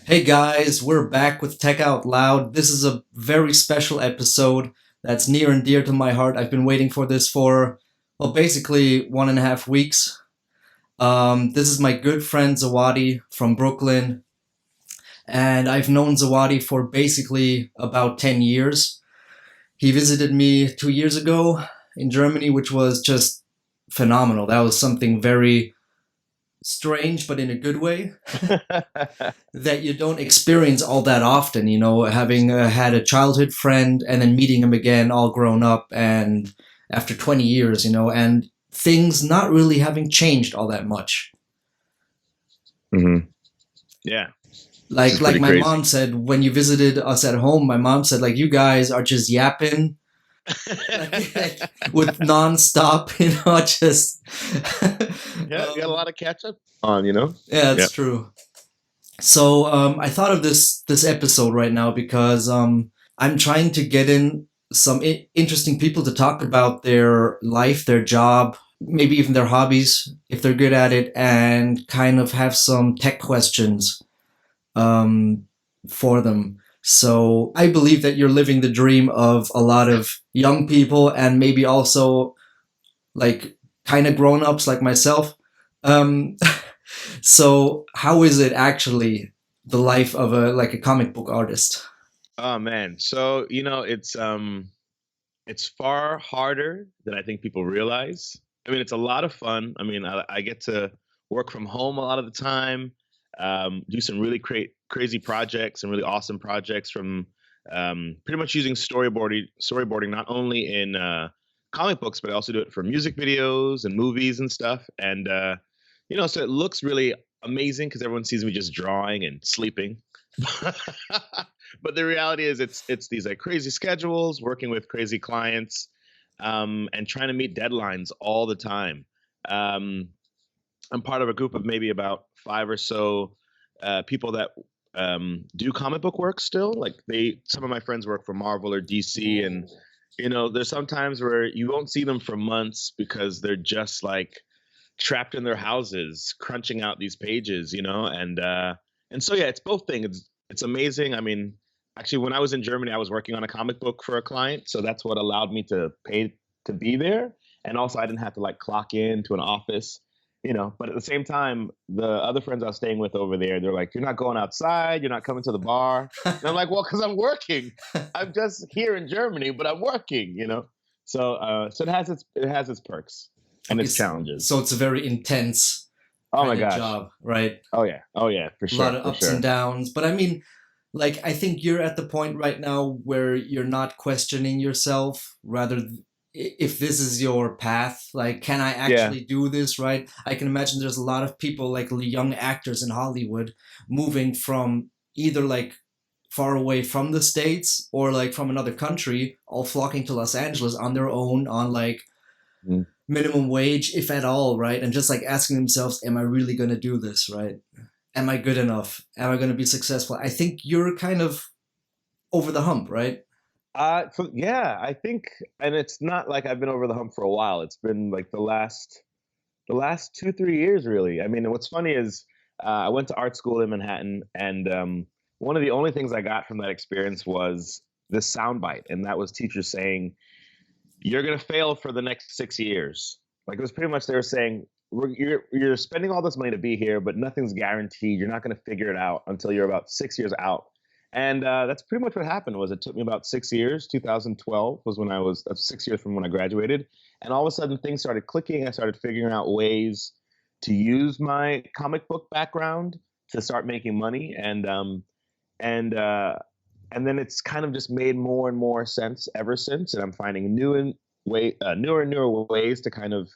Hey guys, we're back with Tech Out Loud. This is a very special episode that's near and dear to my heart. I've been waiting for this for, well, basically 1.5 weeks. This is my good friend Zawadi from Brooklyn, and I've known Zawadi for basically about 10 years. He visited me 2 years ago in Germany, which was just phenomenal. That was something very strange, but in a good way. That you don't experience all that often, having had a childhood friend and then meeting him again all grown up and after 20 years, and things not really having changed all that much. hmm Yeah, this Like is like pretty my crazy. mom said when you visited us at home, my mom said like you guys are just yapping like with nonstop, just Yeah, you got a um, lot of catch up on. yeah, Yeah. it's true. So I thought of this episode right now because I'm trying to get in some interesting people to talk about their life, their job, maybe even their hobbies if they're good at it, and kind of have some tech questions um, for them. So I believe that you're living the dream of a lot of young people and maybe also like kind of grown ups like myself. Um, so how is it actually the life of a comic book artist? Oh man. So, it's far harder than I think people realize. I mean, it's a lot of fun. I mean, I get to work from home a lot of the time, do some really crazy projects and really awesome projects from pretty much using storyboarding not only in comic books, but I also do it for music videos and movies and stuff. And so it looks really amazing because everyone sees me just drawing and sleeping. But the reality is it's these like crazy schedules, working with crazy clients, and trying to meet deadlines all the time. Um, I'm part of a group of maybe about five or so people that do comic book work still. Like some of my friends work for Marvel or DC, and Whoa. there's some times where you won't see them for months because they're just like trapped in their houses crunching out these pages, and so yeah, it's both things. It's amazing. I mean, actually, when I was in Germany, I was working on a comic book for a client, so that's what allowed me to pay to be there, and also I didn't have to like clock in to an office. But at the same time, the other friends I was staying with over there, they're like, "You're not going outside. You're not coming to the bar." And I'm like, "Well, because I'm working. I'm just here in Germany, but I'm working. So it has its perks and Okay, its challenges. so it's a very intense Oh my kind of gosh. job, right? Oh yeah, for A lot sure, of for ups and sure. downs. But I mean, like, I think you're at the point right now where you're not questioning yourself, rather, if this is your path, like, can I Yeah. actually do this, right? I can imagine there's a lot of people, like young actors in Hollywood, moving from either like far away from the States or like from another country, all flocking to Los Angeles on their own, on like Mm. minimum wage, if at all, right? And just like asking themselves, am I really going to do this, right? Am I good enough? Am I going to be successful? I think you're kind of over the hump, right? So yeah, I think, and it's not like I've been over the hump for a while. It's been like the last 2 3 years, really. I mean, and what's funny is I went to art school in Manhattan, and one of the only things I got from that experience was this soundbite, and that was teachers saying, "You're gonna fail for the next 6 years." Like it was pretty much they were saying, "You're spending all this money to be here, but nothing's guaranteed. You're not gonna figure it out until you're about 6 years out." And that's pretty much what happened. Was it took me about 6 years. 2012 was when that's 6 years from when I graduated, and all of a sudden things started clicking. I started figuring out ways to use my comic book background to start making money, and then it's kind of just made more and more sense ever since. And I'm finding newer and newer ways to kind of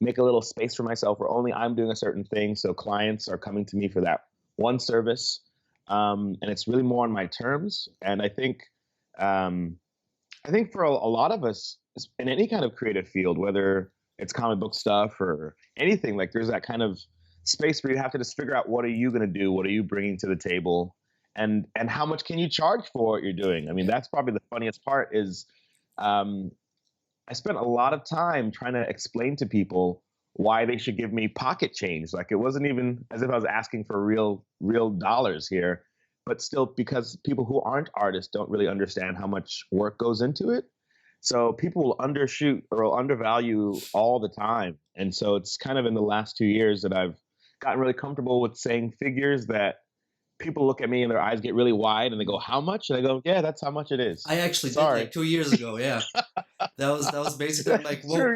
make a little space for myself where only I'm doing a certain thing, so clients are coming to me for that one service, and it's really more on my terms. And um, I think for a lot of us in any kind of creative field, whether it's comic book stuff or anything, like there's that kind of space where you have to just figure out what are you going to do, what are you bringing to the table, and how much can you charge for what you're doing. I mean, that's probably the funniest part is um, I spent a lot of time trying to explain to people why they should give me pocket change. Like it wasn't even as if I was asking for real dollars here. but still, because people who aren't artists don't really understand how much work goes into it. So people will undershoot or will undervalue all the time. And so it's kind of in the last 2 years that I've gotten really comfortable with saying figures that people look at me and their eyes get really wide and they go, "How much?" And I go, "Yeah, that's how much it is." I actually did Sorry. like 2 years ago. Yeah, that was basically, I'm like, That's well,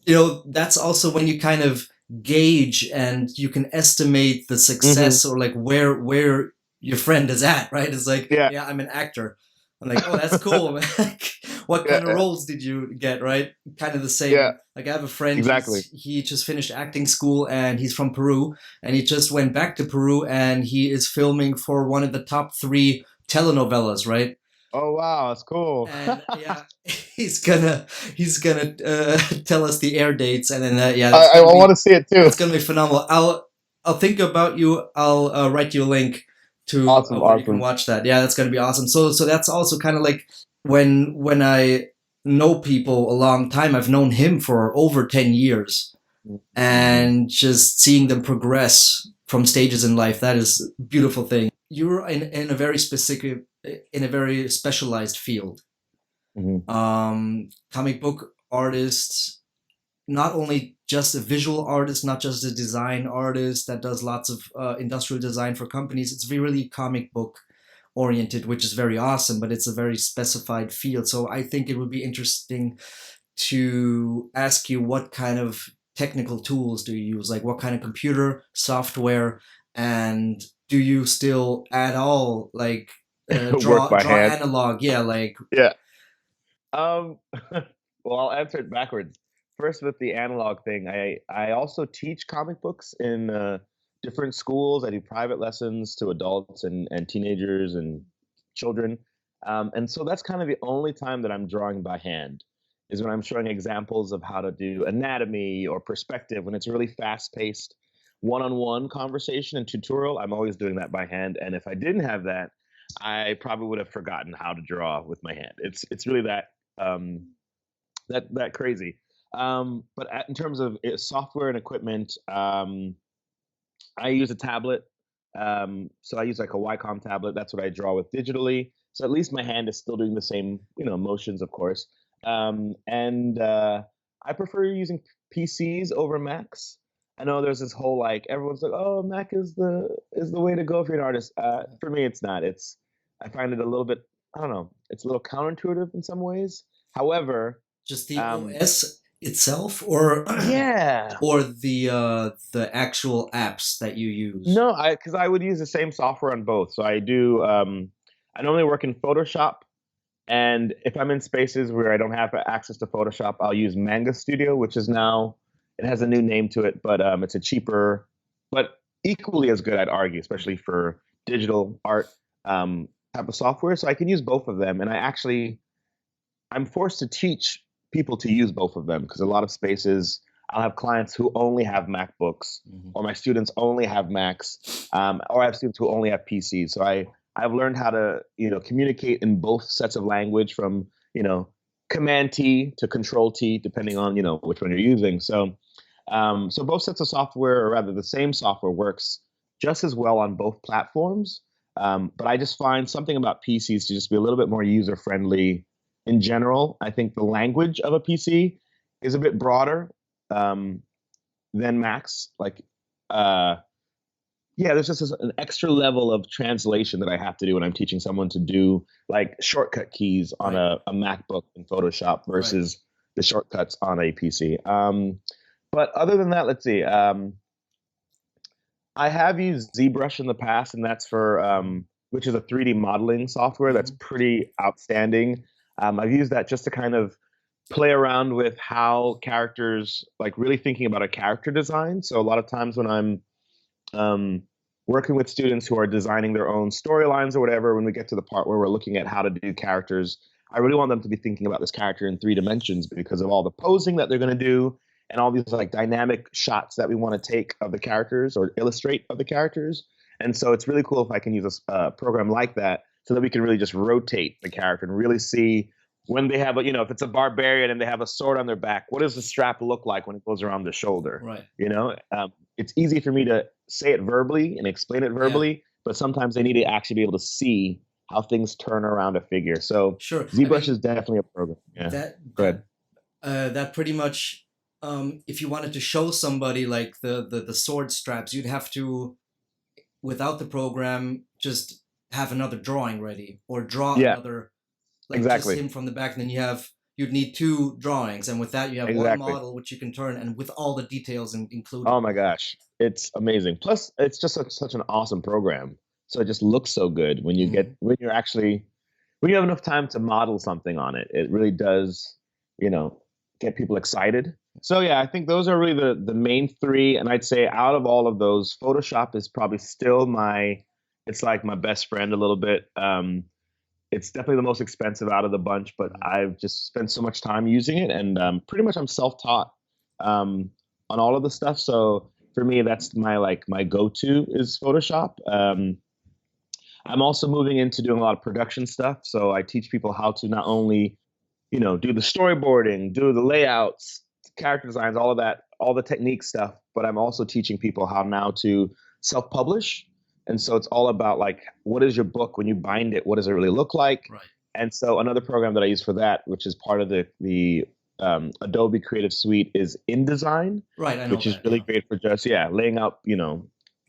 true. that's also when you kind of gauge and you can estimate the Hmm. success, or like where your friend is at, right? It's like, Yeah. yeah, I'm an actor. I'm like, oh, that's cool. Like, what kind of Yeah. roles did you get, right? Kind of the Yeah. same. Like, I have a friend, Exactly. he just finished acting school and he's from Peru, and he just went back to Peru and he is filming for one of the top three telenovelas, right? Oh wow, that's cool. And yeah, he's gonna tell us the air dates, and then yeah, I want to see it too. that's gonna be phenomenal. I'll think about you. I'll write you a link to Awesome, where you can awesome. watch that. Yeah, that's gonna be awesome. So that's also kind of like when I know people a long time. I've known him for over 10 years, Mhm. and just seeing them progress from stages in life, that is a beautiful thing. You're in a very specific, in a very specialized field. Mhm. Comic book artists, not only just a visual artist, not just a design artist that does lots of industrial design for companies. It's really comic book oriented, which is very awesome, but it's a very specified field. So I think it would be interesting to ask you, what kind of technical tools do you use? Like, what kind of computer software, and do you still at all like Work by draw hand. analog? Yeah, like, Yeah. Um, well, I'll answer it backwards. First, with the analog thing, I also teach comic books in different schools. I do private lessons to adults and teenagers and children, and so that's kind of the only time that I'm drawing by hand, is when I'm showing examples of how to do anatomy or perspective. When it's a really fast-paced, one-on-one conversation and tutorial, I'm always doing that by hand. And if I didn't have that, I probably would have forgotten how to draw with my hand. It's really um, that crazy. But in terms of software and equipment, I use a tablet. So I use like a Wacom tablet. That's what I draw with digitally. So at least my hand is still doing the same, motions, of course. And I prefer using PCs over Macs. I know there's this whole like everyone's like, oh, Mac is the way to go if you're an artist. For me, it's not. I find it a little bit, I don't know, it's a little counterintuitive in some ways. However, just the um, OS itself, or yeah, or the actual apps that you use? no, because I would use the same software on both. So I do. I normally work in Photoshop, and if I'm in spaces where I don't have access to Photoshop, I'll use Manga Studio, which is now, it has a new name to it, but it's a cheaper, but equally as good, I'd argue, especially for digital art type of software. So I can use both of them, and I'm forced to teach people to use both of them, because a lot of spaces I'll have clients who only have MacBooks, Mhm. or my students only have Macs, or I have students who only have PCs. So I've learned how to communicate in both sets of language, from Command T to Control T, depending on which one you're using. So both sets of software, or rather the same software, works just as well on both platforms. But I just find something about PCs to just be a little bit more user friendly in general. I think the language of a PC is a bit broader um, than Macs. Like, uh, yeah, there's just an extra level of translation that I have to do when I'm teaching someone to do like shortcut keys on Right, a MacBook in Photoshop right. versus the shortcuts on a PC. But other than that, let's see. I have used ZBrush in the past, and that's for which is a 3D modeling software that's Mhm. pretty outstanding. I've used that just to kind of play around with how characters, like really thinking about a character design. So a lot of times when I'm um, working with students who are designing their own storylines or whatever, when we get to the part where we're looking at how to do characters, I really want them to be thinking about this character in 3 dimensions, because of all the posing that they're going to do and all these like dynamic shots that we want to take of the characters or illustrate of the characters. And so it's really cool if I can use a program like that, so that we can really just rotate the character and really see when they have if it's a barbarian and they have a sword on their back, what does the strap look like when it goes around the shoulder? Right. It's easy for me to say it verbally and explain it Yeah. verbally, but sometimes they need to actually be able to see how things turn around a figure. So Sure. I ZBrush mean is definitely a program. Yeah. that Go ahead. that that pretty much, if you wanted to show somebody like the sword straps, you'd have to, without the program, just have another drawing ready or draw Yeah, another, like just exactly. him from the back, and then you'd need two drawings, and with that you have one Exactly. model which you can turn, and with all the details included. Oh my gosh. It's amazing. Plus, it's just such an awesome program. So it just looks so good when Mhm. when you have enough time to model something on it. It really does, you know, get people excited. So yeah, I think those are really the main three. And I'd say out of all of those, Photoshop is probably still it's like my best friend a little bit. It's definitely the most expensive out of the bunch, but I've just spent so much time using it, and pretty much I'm self-taught um, on all of the stuff. So for me, that's my go-to is Photoshop. I'm also moving into doing a lot of production stuff. So I teach people how to not only, do the storyboarding, do the layouts, character designs, all of that, all the technique stuff, but I'm also teaching people how now to self-publish. And so it's all about like, what is your book when you bind it? What does it really look like? Right. And so another program that I use for that, which is part of the Adobe Creative Suite, is InDesign, Right, I know which is that. really Yeah. great for just laying out,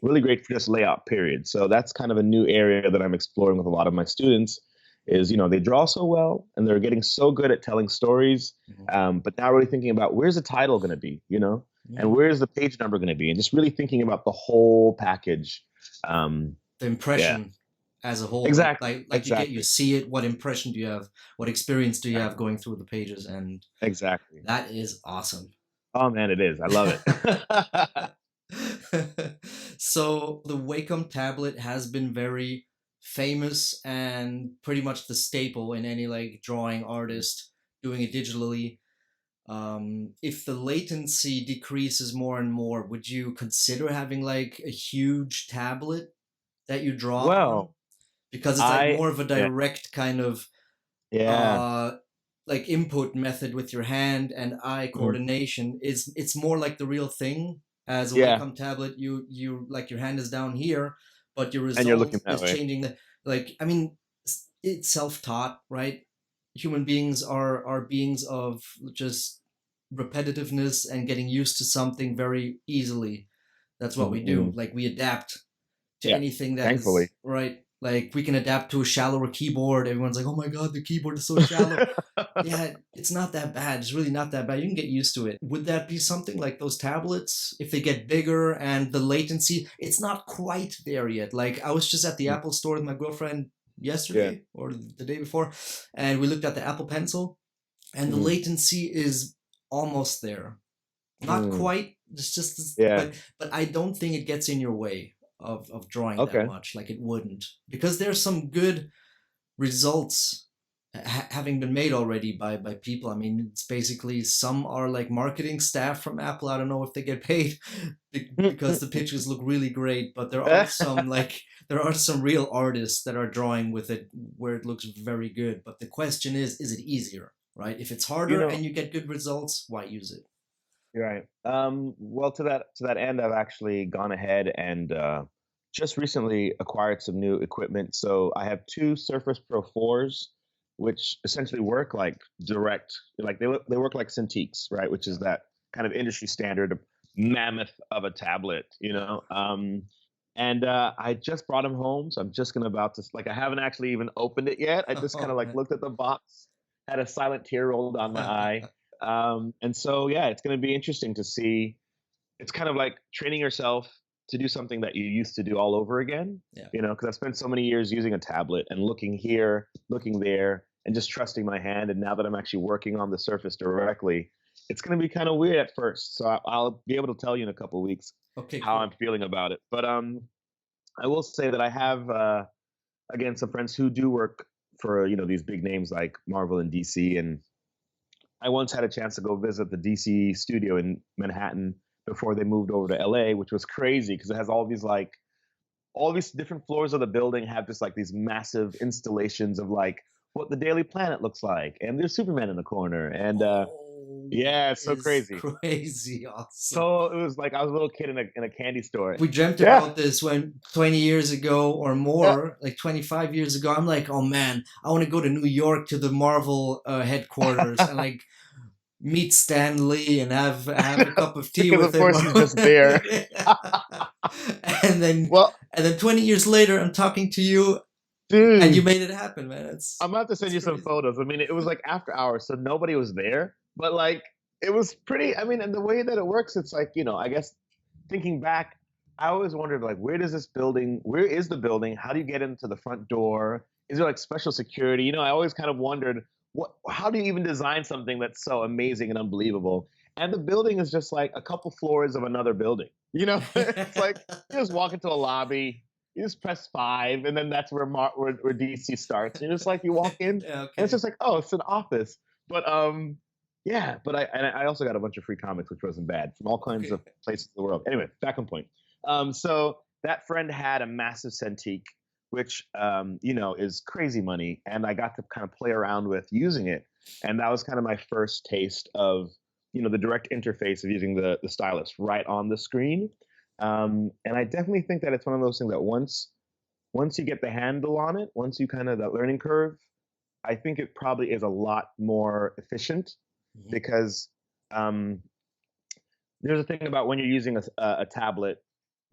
really great for just layout. Period. So that's kind of a new area that I'm exploring with a lot of my students. Is they draw so well and they're getting so good at telling stories, Mhm. but now really thinking about where's the title going to be, and Mhm. where's the page number going to be, and just really thinking about the whole package. Um, The yeah, impression as a whole, exactly, like you exactly, see it. What impression do you have? What experience do you have going through the pages? And exactly. that is awesome. Oh man, it is. I love it. So the Wacom tablet has been very famous and pretty much the staple in any like drawing artist doing it digitally. If the latency decreases more and more, would you consider having like a huge tablet that you draw on? Well, Because it's like I more of a yeah, direct kind of yeah, uh like input method with your hand and eye mhm, coordination. It's more like the real thing. As a yeah, Wacom tablet, you like your hand is down here, but your and you're result looking that is way. changing the, like, I mean, it's self-taught, right? Human beings are beings of just repetitiveness and getting used to something very easily. That's what we do. Mhm. Like we adapt to Yeah, anything that thankfully. is right. Like we can adapt to a shallower keyboard. Everyone's like, "Oh my god, the keyboard is so shallow." Yeah, it's not that bad. It's really not that bad. You can get used to it. Would that be something like those tablets if they get bigger and the latency? It's not quite there yet. Like I was just at the Mm, Apple store with my girlfriend yeah. yesterday or the day before, and we looked at the Apple Pencil, and the Mhm. latency is almost there. Not Mm, quite. It's just, yeah. but I don't think it gets in your way of drawing that Okay. much. Like it wouldn't, because there's some good results having been made already by people. I mean, it's basically some are like marketing staff from Apple. I don't know if they get paid because the pictures look really great, but there are some real artists that are drawing with it where it looks very good. But the question is it easier, right? If it's you harder know, and you get good results, why use it? you're right. Well, to that end, I've actually gone ahead and just recently acquired some new equipment. So I have two Surface Pro 4s, which essentially work like direct, like they work like Cintiqs, right? Which Yeah. is that kind of industry standard mammoth of a tablet, And I just brought them home, so I'm just gonna about to like I haven't actually even opened it yet. I just kind Oh of like man. looked at the box, had a silent tear roll down my eye. And so, yeah, it's going to be interesting to see. It's kind of like training yourself to do something that you used to do all over again, Yeah. because I've spent so many years using a tablet and looking here, looking there, and just trusting my hand. And now that I'm actually working on the surface directly, it's going to be kind of weird at first. So I'll be able to tell you in a couple of weeks Okay, how I'm cool. feeling about it. But I will say that I have, again, some friends who do work for, these big names like Marvel and DC, and I once had a chance to go visit the DC studio in Manhattan before they moved over to LA, which was crazy because it has all these different floors of the building have just like these massive installations of like what the Daily Planet looks like, and there's Superman in the corner, and Oh Yeah, it's so is crazy. crazy awesome. So it was like I was a little kid in a candy store. We dreamt Yeah, about this when 20 years ago or yeah. more, like 25 years ago. I'm like, oh man, I want to go to New York to the Marvel headquarters and like meet Stan Lee and have a cup of tea Because with of him. course he's just there. and then Well, 20 years later, I'm talking to you, and you dude, made it happen, man. I'm about to send It's you some crazy. photos. I mean, it was like after hours, so nobody was there. But like, it was pretty. I mean, and the way that it works, it's like I guess thinking back, I always wondered like, where does this building? Where is the building? How do you get into the front door? Is there like special security? I always kind of wondered how do you even design something that's so amazing and unbelievable? And the building is just like a couple floors of another building. It's like you just walk into a lobby, you just press 5, and then that's where DC starts. And it's like you walk in, Yeah, and it's okay. just like, oh, it's an office. But yeah. But I also got a bunch of free comics, which wasn't bad, from all kinds Okay. of places in the world. Anyway, back on point. So that friend had a massive Cintiq, which is crazy money, and I got to kind of play around with using it, and that was kind of my first taste of the direct interface of using the stylus right on the screen. And I definitely think that it's one of those things that once you get the handle on it, once you kind of that learning curve, I think it probably is a lot more efficient Mhm. because um, there's a thing about when you're using a tablet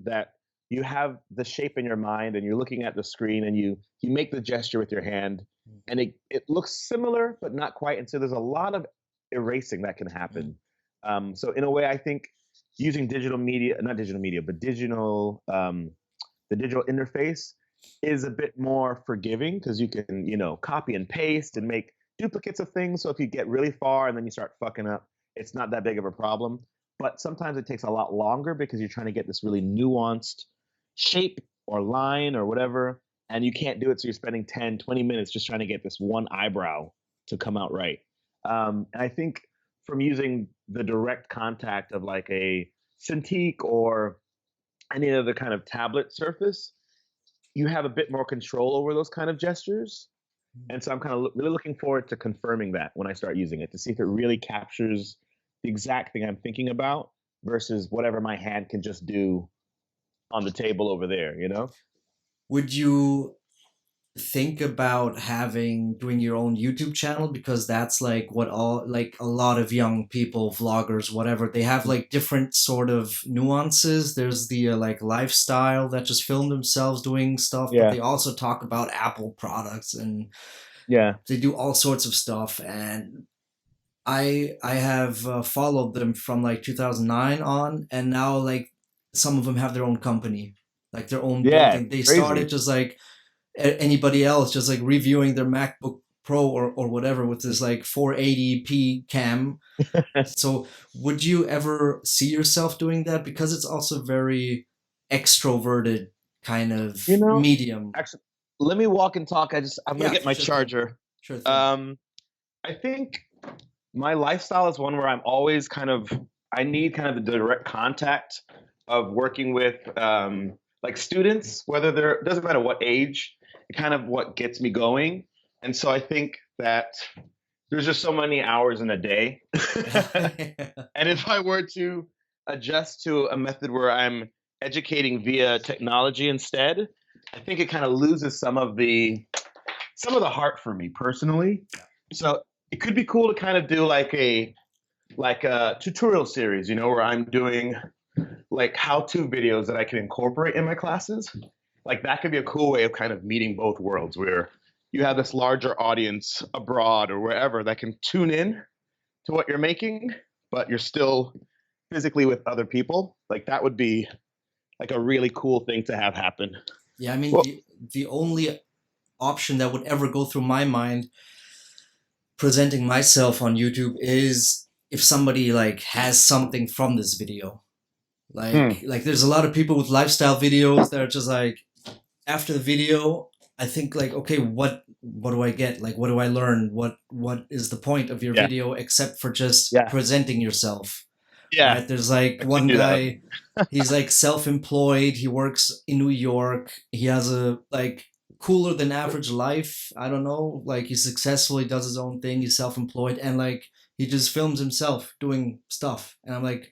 that you have the shape in your mind and you're looking at the screen and you make the gesture with your hand and it looks similar but not quite, and so there's a lot of erasing that can Mhm. happen. So in a way, I think using digital media, not digital media, but the digital interface is a bit more forgiving because you can copy and paste and make duplicates of things, so if you get really far and then you start fucking up, it's not that big of a problem. But sometimes it takes a lot longer because you're trying to get this really nuanced shape or line or whatever, and you can't do it, so you're spending 10-20 minutes just trying to get this one eyebrow to come out right. And I think from using the direct contact of like a Cintiq or any other kind of tablet surface, you have a bit more control over those kind of gestures. And so I'm kind of really looking forward to confirming that when I start using it, to see if it really captures the exact thing I'm thinking about versus whatever my hand can just do on the table over there. Would you think about doing your own YouTube channel, because that's like what all like a lot of young people, vloggers, whatever, they have like different sort of nuances. There's the like lifestyle that just film themselves doing stuff, but Yeah. they also talk about Apple products and Yeah. they do all sorts of stuff. And I have followed them from like 2009 on, and now like some of them have their own company, like their own Yeah. building. They started Crazy. just like anybody else, just like reviewing their MacBook Pro or whatever with this like 480p cam. So would you ever see yourself doing that? Because it's also very extroverted kind You of know, medium. actually, let me walk and talk. I'm gonna Yeah, get my sure thing. charger. Sure thing. Um, I think my lifestyle is one where I'm always I need kind of the direct contact of working with like students, whether they're doesn't matter what age, kind of what gets me going. And so I think that there's just so many hours in a day. And if I were to adjust to a method where I'm educating via technology instead, I think it kind of loses some of the heart for me personally. So it could be cool to kind of do like a tutorial series, where I'm doing like how-to videos that I can incorporate in my classes. Like that could be a cool way of kind of meeting both worlds, where you have this larger audience abroad or wherever that can tune in to what you're making, but you're still physically with other people. Like that would be like a really cool thing to have happen. Yeah, I mean Well, the only option that would ever go through my mind presenting myself on YouTube is if somebody like has something from this video. hmm, Like there's a lot of people with lifestyle videos that are just like, after the video, I think like, okay, what do I get? Like what do I learn? What is the point of your yeah, video except for just yeah, presenting yourself? yeah. Right? There's like I could one do that. guy, he's like self-employed, he works in New York, he has a like cooler than average life. I don't know, like he's successful, he does his own thing, he's self-employed, and like He just films himself doing stuff, and I'm like,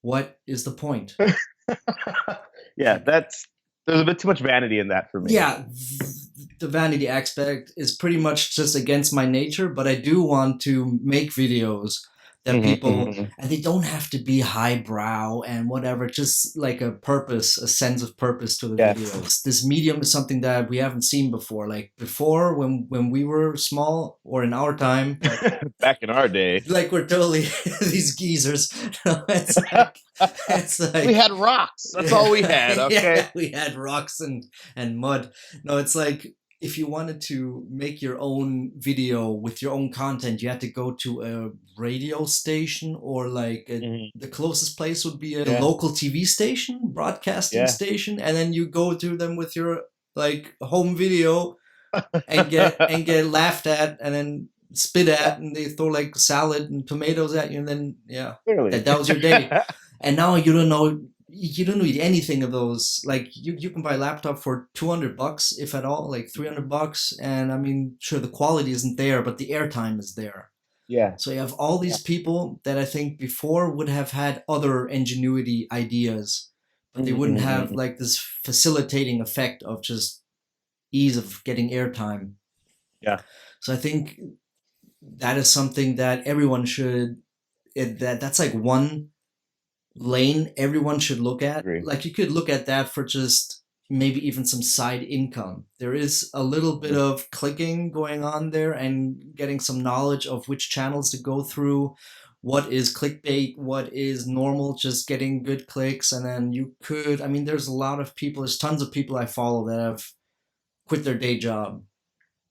what is the point? Yeah, Like, there's a bit too much vanity in that for me. yeah, the vanity aspect is pretty much just against my nature, but I do want to make videos that people, Hmm. and they don't have to be highbrow and whatever, just like a purpose, a sense of purpose to the Yes. videos. This medium is something that we haven't seen before. Like before, when we were small or in our time, Back in our day, like we're totally these geezers. No, it's we like had rocks. That's all we had. Okay. yeah, we had rocks and mud. No, it's like if you wanted to make your own video with your own content, you had to go to a radio station or like Hmm. the closest place would be a Yeah. local TV station, broadcasting Yeah. station, and then you go to them with your like home video and get laughed at and then spit at, and they throw like salad and tomatoes at you, and then yeah, Clearly. that was your day. And now you don't need anything of those. Like you can buy a laptop for $200 if at all, like $300, and I mean sure the quality isn't there, but the airtime is there. Yeah. So you have all Yeah. these people that I think before would have had other ingenuity ideas, but they wouldn't have Mm-mm-mm. like this facilitating effect of just ease of getting airtime. Yeah. So I think that is something that everyone should that's like one lane everyone should look at. Agree. Like you could look at that for just maybe even some side income. There is a little bit Mhm. of clicking going on there and getting some knowledge of which channels to go through, what is clickbait, what is normal, just getting good clicks. And then you could, I mean, there's a lot of people, there's tons of people I follow that have quit their day job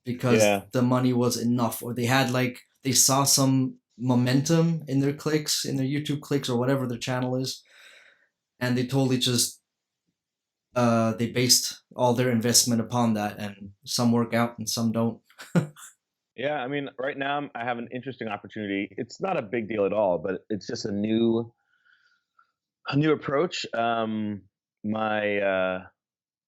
because Yeah. the money was enough, or they had like they saw some momentum in their clicks, in their YouTube clicks or whatever their channel is, and they totally just they based all their investment upon that, and some work out and some don't. Yeah. I mean, right now I have an interesting opportunity. It's not a big deal at all, but it's just a new approach. My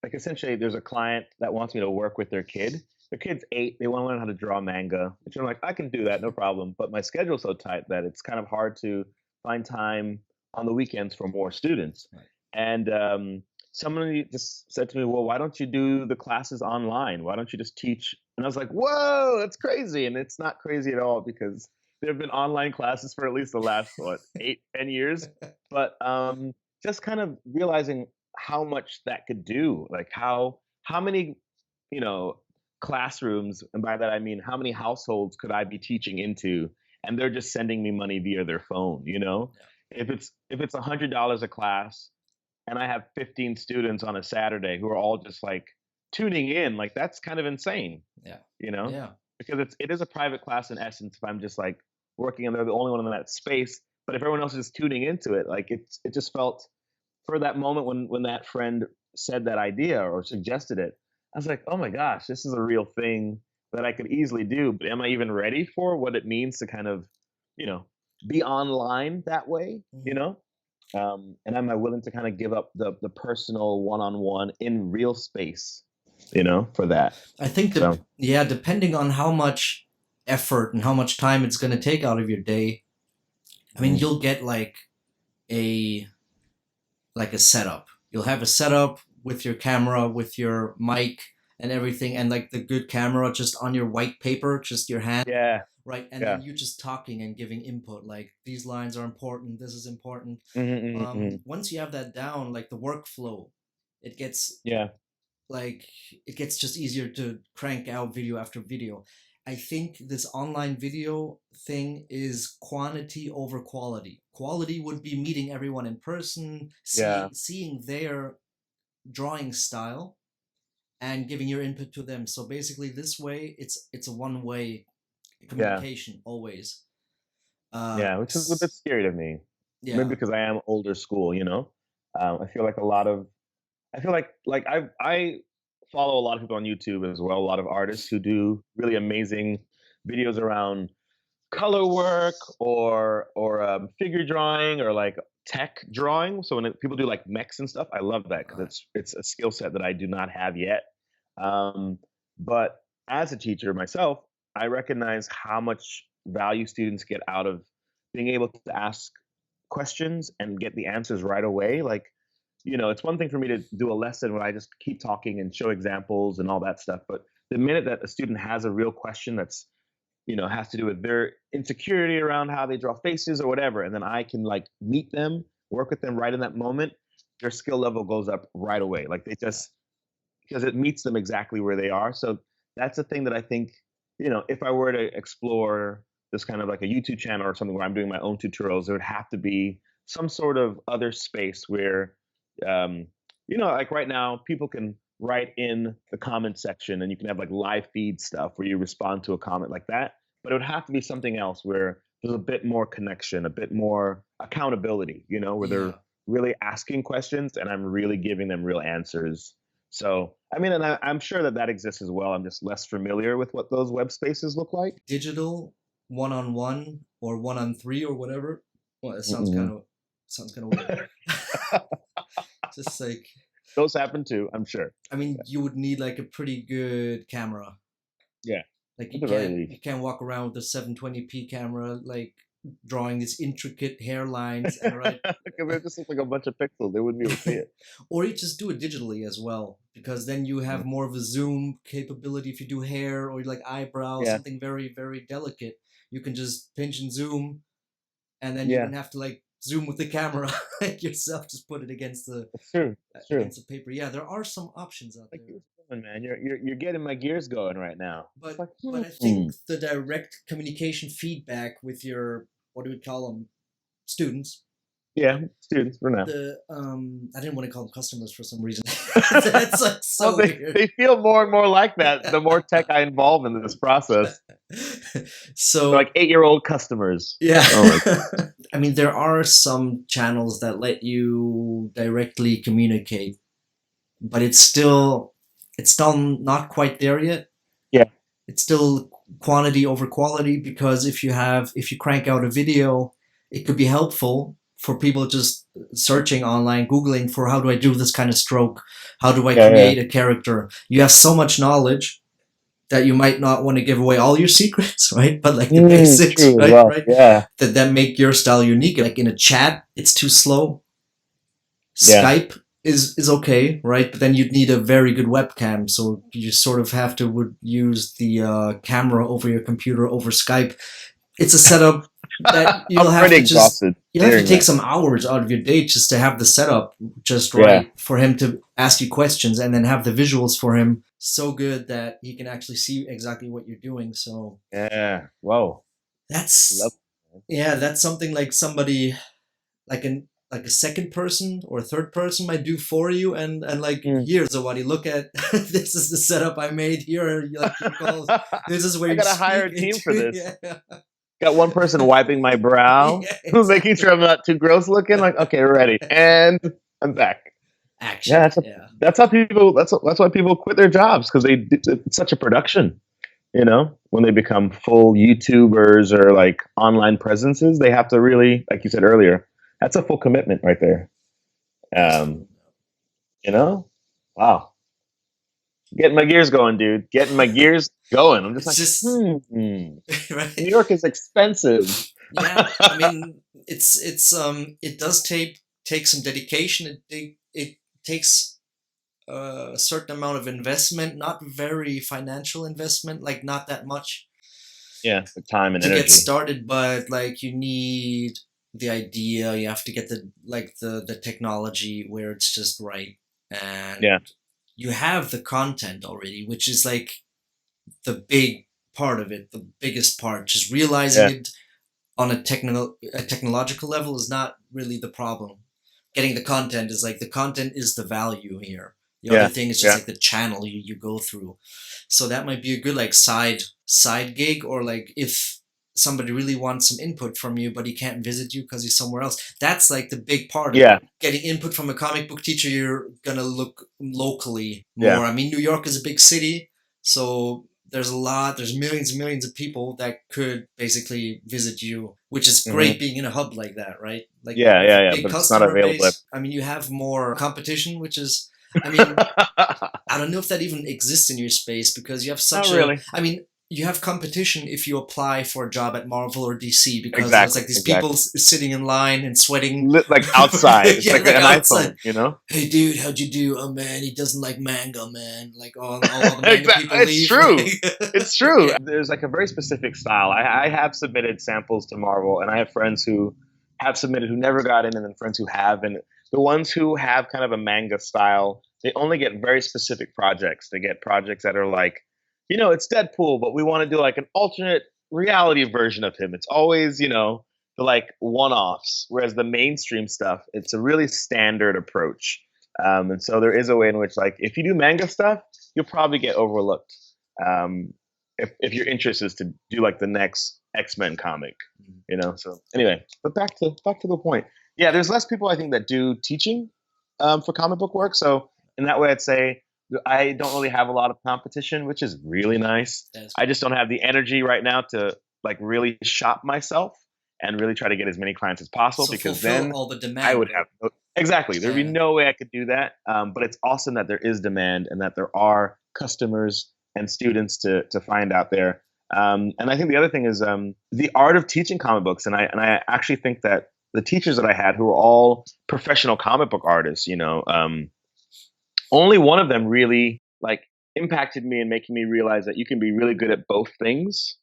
like essentially, there's a client that wants me to work with their kid. Their kid's 8. They want to learn how to draw manga, which I'm like, I can do that, no problem. But my schedule's so tight that it's kind of hard to find time on the weekends for more students. Right. And somebody just said to me, "Well, why don't you do the classes online? Why don't you just teach?" And I was like, "Whoa, that's crazy!" And it's not crazy at all because there have been online classes for at least the last 8, 10 years. But just kind of realizing how much that could do, like how many you know classrooms, and by that I mean how many households could I be teaching into, and they're just sending me money via their phone. If it's $100 a class, and I have 15 students on a Saturday who are all just like tuning in, like that's kind of insane. Yeah, you know, yeah, because it is a private class in essence. If I'm just like working and they're the only one in that space, but if everyone else is tuning into it, like it just felt for that moment when that friend said that idea or suggested it, I was like, oh my gosh, this is a real thing that I could easily do. But am I even ready for what it means to kind of, you know, be online that way? And am I willing to kind of give up the personal one-on-one in real space, for that? I think So yeah, depending on how much effort and how much time it's going to take out of your day, I mean, mhm, you'll get a a setup. You'll have a setup with your camera, with your mic and everything, and like the good camera just on your white paper, just your hand, yeah, right? And yeah, then you just talking and giving input, like these lines are important, this is important. mhm. Once you have that down, like the workflow, it gets Yeah, like it gets just easier to crank out video after video. I think this online video thing is quantity over quality. Quality would be meeting everyone in person, yeah, seeing their drawing style and giving your input to them. So basically this way it's a one-way yeah, communication always. Uh yeah, which is a bit scary to me. Maybe yeah. because I am older school. I feel like a lot of I feel like I follow a lot of people on YouTube as well, a lot of artists who do really amazing videos around color work or figure drawing or like tech drawing. So when people do like mechs and stuff, I love that because Right. it's a skill set that I do not have yet. Um, but as a teacher myself, I recognize how much value students get out of being able to ask questions and get the answers right away. Like, it's one thing for me to do a lesson where I just keep talking and show examples and all that stuff. But the minute that a student has a real question that's, has to do with their insecurity around how they draw faces or whatever, and then I can like meet them, work with them right in that moment, their skill level goes up right away. Like they just, because it meets them exactly where they are. So that's a thing that I think, if I were to explore this kind of like a YouTube channel or something where I'm doing my own tutorials, there would have to be some sort of other space where, like right now, people can write in the comment section and you can have like live feed stuff where you respond to a comment like that. But it would have to be something else where there's a bit more connection, a bit more accountability, where they're really asking questions and I'm really giving them real answers. So, I mean, and I'm sure that exists as well. I'm just less familiar with what those web spaces look like. Digital, one-on-one, or one-on-three, or whatever. Well, it sounds kind of weird. Just like those happen too, I'm sure. I mean, you would need like a pretty good camera. Yeah. Like you can't walk around with a 720p camera, like drawing these intricate hairlines. And right, because it just looks like a bunch of pixels. They wouldn't be able to see it. Or you just do it digitally as well, because then you have more of a zoom capability. If you do hair or like eyebrows, something very, very delicate, you can just pinch and zoom, and then you don't have to like zoom with the camera yourself. Just put it against the against the paper. Yeah, there are some options out there. Man, you're getting my gears going right now. But I think the direct communication feedback with your, what do we call them, students? Yeah, students for now. I didn't want to call them customers for some reason. That's like so weird. They feel more and more like that the more tech I involve in this process. So they're like 8-year-old customers. Yeah. Oh I mean, there are some channels that let you directly communicate, but it's still not quite there yet. Yeah. It's still quantity over quality, because if you crank out a video, it could be helpful for people just searching online, Googling for how do I do this kind of stroke? How do I create a character? You have so much knowledge that you might not want to give away all your secrets, right? But like the basics, right? Well, right? Yeah. That make your style unique. Like in a chat, it's too slow. Skype is okay, right? But then you'd need a very good webcam, so you sort of have to would use the camera over your computer over Skype. It's a setup that you'll have to take some hours out of your day just to have the setup just right for him to ask you questions, and then have the visuals for him so good that he can actually see exactly what you're doing. So that's something like somebody like a second person or a third person might do for you, and like here, Zawadi, look at this is the setup I made here. Like, this is where I gotta hire a team for this. Got one person wiping my brow, making sure I'm not too gross looking. Like, okay, we're ready, and I'm back. Action. That's how people. That's why people quit their jobs, because it's such a production. When they become full YouTubers or like online presences, they have to really, like you said earlier, that's a full commitment right there. Wow. Getting my gears going, dude. Getting my gears going. I'm just right? New York is expensive. Yeah, I mean, it does take some dedication. It takes a certain amount of investment, not very financial investment, like not that much. Yeah, the time and to energy. Get started, but like you need the idea. You have to get the technology where it's just right, and you have the content already, which is like the big part of it, the biggest part. Just realizing it on a technological level is not really the problem. Getting the content is like, the content is the value here. The other thing is just like the channel you go through. So that might be a good like side gig, or like if somebody really wants some input from you, but he can't visit you because he's somewhere else. That's like the big part of it. Getting input from a comic book teacher, you're gonna look locally more. I mean, New York is a big city, so there's millions and millions of people that could basically visit you, which is great being in a hub like that, right? Like big but customer it's not available. Base. I mean, you have more competition, which is, I mean, I don't know if that even exists in your space, because you have such really. I mean, you have competition if you apply for a job at Marvel or DC, because there's Exactly, like these people exactly. sitting in line and sweating. Like outside, it's Yeah, like like an outside. iPhone, you know? Hey, dude, how'd you do? Oh man, he doesn't like manga, man. Like all the manga Exactly. people It's leave. true. Like, It's true. yeah. There's like a very specific style. I have submitted samples to Marvel, and I have friends who have submitted who never got in, and then friends who have. And the ones who have kind of a manga style, they only get very specific projects. They get projects that are like, it's Deadpool, but we want to do like an alternate reality version of him. It's always, the like one offs, whereas the mainstream stuff, it's a really standard approach. And so there is a way in which, like, if you do manga stuff, you'll probably get overlooked. Um, if your interest is to do like the next X-Men comic, So anyway, but back to the point. Yeah, there's less people I think that do teaching for comic book work. So in that way, I'd say I don't really have a lot of competition, which is really nice. That's I just don't have the energy right now to like really shop myself and really try to get as many clients as possible, so because fulfill then all the I demand, would right? have exactly. There'd be Yeah. no way I could do that. But it's awesome that there is demand and that there are customers and students to find out there. And I think the other thing is the art of teaching comic books. And I actually think that the teachers that I had, who were all professional comic book artists, only one of them really like impacted me and making me realize that you can be really good at both things.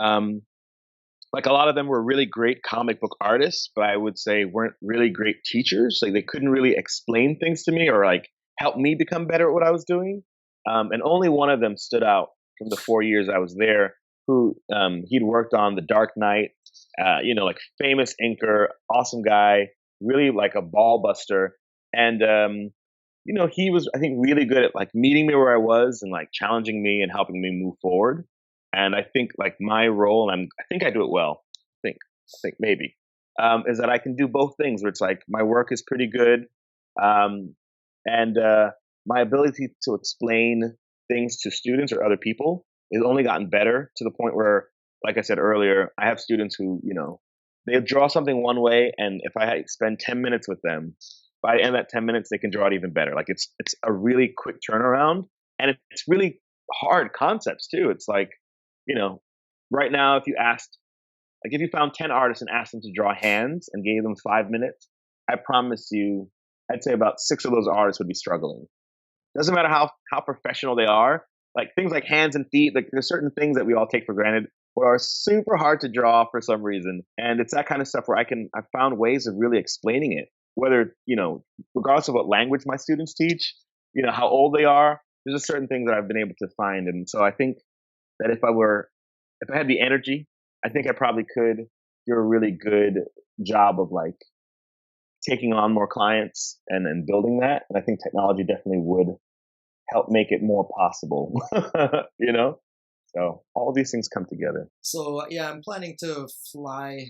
Um, like a lot of them were really great comic book artists, but I would say weren't really great teachers. Like they couldn't really explain things to me or like help me become better at what I was doing. And only one of them stood out from the 4 years I was there. Who he'd worked on The Dark Knight, like famous inker, awesome guy, really like a ball buster. And he was, I think, really good at like meeting me where I was and like challenging me and helping me move forward. And I think like my role, and I think I do it well. I think maybe is that I can do both things. Where it's like my work is pretty good, um, and my ability to explain things to students or other people has only gotten better to the point where, like I said earlier, I have students who they draw something one way, and if I spend 10 minutes with them, by the end of that 10 minutes, they can draw it even better. Like it's a really quick turnaround, and it's really hard concepts too. It's like you know, right now, if you asked, like, if you found 10 artists and asked them to draw hands and gave them 5 minutes, I promise you, I'd say about six of those artists would be struggling. Doesn't matter how professional they are. Like things like hands and feet, like there's certain things that we all take for granted, but are super hard to draw for some reason. And it's that kind of stuff where I found ways of really explaining it, whether, regardless of what language my students teach, how old they are, there's just certain things that I've been able to find. And so I think that if I had the energy, I think I probably could do a really good job of like taking on more clients and building that. And I think technology definitely would help make it more possible, you know? So all these things come together. So yeah, I'm planning to fly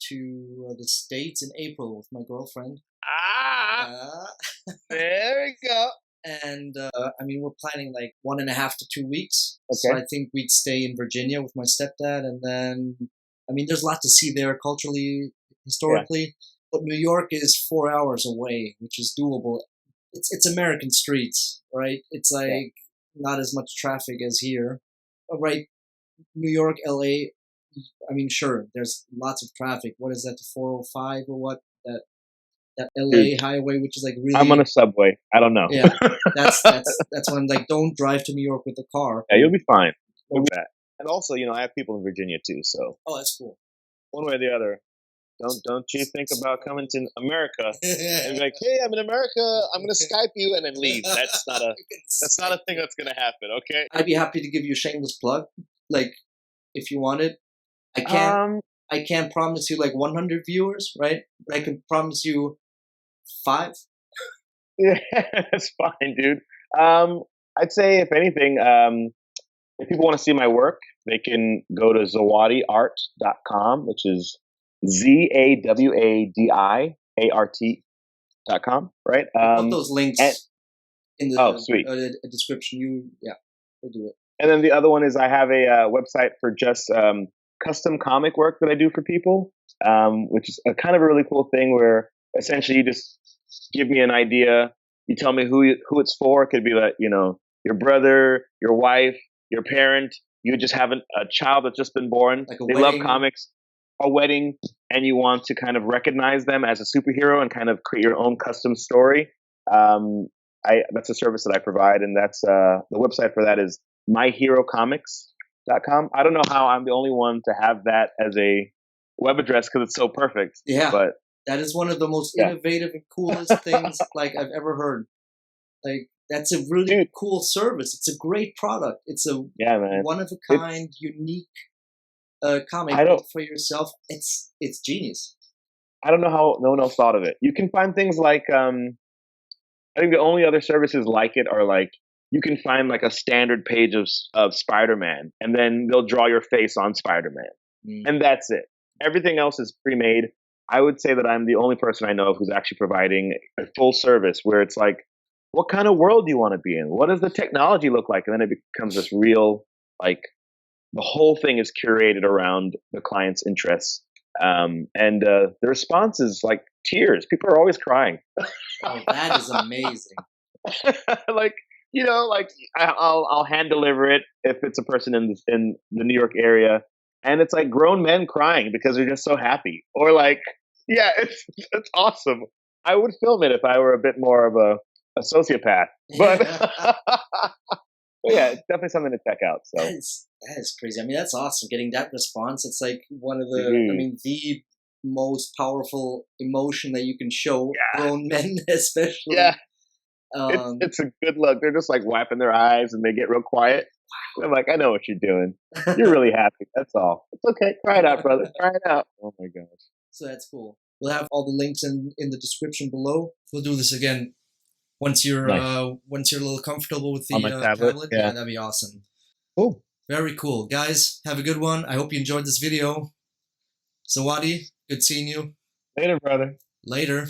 to the States in April with my girlfriend. Ah, there we go. And I mean, we're planning like 1.5 to 2 weeks. So Okay. I think we'd stay in Virginia with my stepdad, and then I mean, there's a lot to see there culturally, Yeah. historically. But New York is 4 hours away, which is doable. It's American streets, right? It's Yeah. like not as much traffic as here, right? New York, LA. I mean, sure, there's lots of traffic. What is that? The 405 or what? That Dude, LA highway, which is like I'm on a really, subway. I don't know. yeah. That's when I'm like, don't drive to New York with a car. Yeah, you'll be fine. You'll be that. And also, I have people in Virginia too. So Oh, that's cool. one way or the other, don't you think about coming to America and be like, hey, I'm in America. I'm gonna Skype you and then leave. That's not a thing that's gonna happen. Okay. I'd be happy to give you a shameless plug, like if you wanted. I can't. Um. I can't promise you like 100 viewers, right? But I can promise you 5. Yeah, that's fine, dude. I'd say if anything, if people want to see my work, they can go to zawadiart.com, which is ZAWADIART.com, right? I'll put those And links in oh, sweet. the description. Yeah, we'll do it. And then the other one is I have a website for just custom comic work that I do for people, which is a kind of a really cool thing where essentially you just give me an idea, you tell me who it's for. It could be like your brother, your wife, your parent, you just have a child that's just been born. Like a They love wedding. comics, a wedding, and you want to kind of recognize them as a superhero and kind of create your own custom story. That's a service that I provide, and that's the website for that is myherocomics.com. I don't know how I'm the only one to have that as a web address because it's so perfect. Yeah, but that is one of the most Yeah. innovative and coolest things like I've ever heard. Like that's a really cool service. It's a great product. It's a man, one of a kind, unique comic book for yourself. It's genius. I don't know how no one else thought of it. You can find things like I think the only other services like it are like you can find like a standard page of Spider-Man, and then they'll draw your face on Spider-Man, and that's it. Everything else is pre-made. I would say that I'm the only person I know of who's actually providing a full service where it's like, what kind of world do you want to be in? What does the technology look like? And then it becomes this real, like, the whole thing is curated around the client's interests. And the response is like tears. People are always crying. Oh, that is amazing. Like, like I'll hand deliver it if it's a person in the New York area, and it's like grown men crying because they're just so happy. Or like, yeah, it's awesome. I would film it if I were a bit more of a sociopath, but yeah, it's definitely something to check out. So that is crazy. I mean, that's awesome. Getting that response, it's like one of the the most powerful emotion that you can show grown men, especially. Yeah. It's a good look. They're just like wiping their eyes and they get real quiet. Wow. I'm like, I know what you're doing. You're really happy. That's all. It's okay. Try it out, brother. Try it out. Oh my gosh. So that's cool. We'll have all the links in the description below. We'll do this again once you're once you're a little comfortable with the tablet. Yeah, that'd be awesome. Cool. Very cool. Guys, have a good one. I hope you enjoyed this video. Zawadi, good seeing you. Later, brother. Later.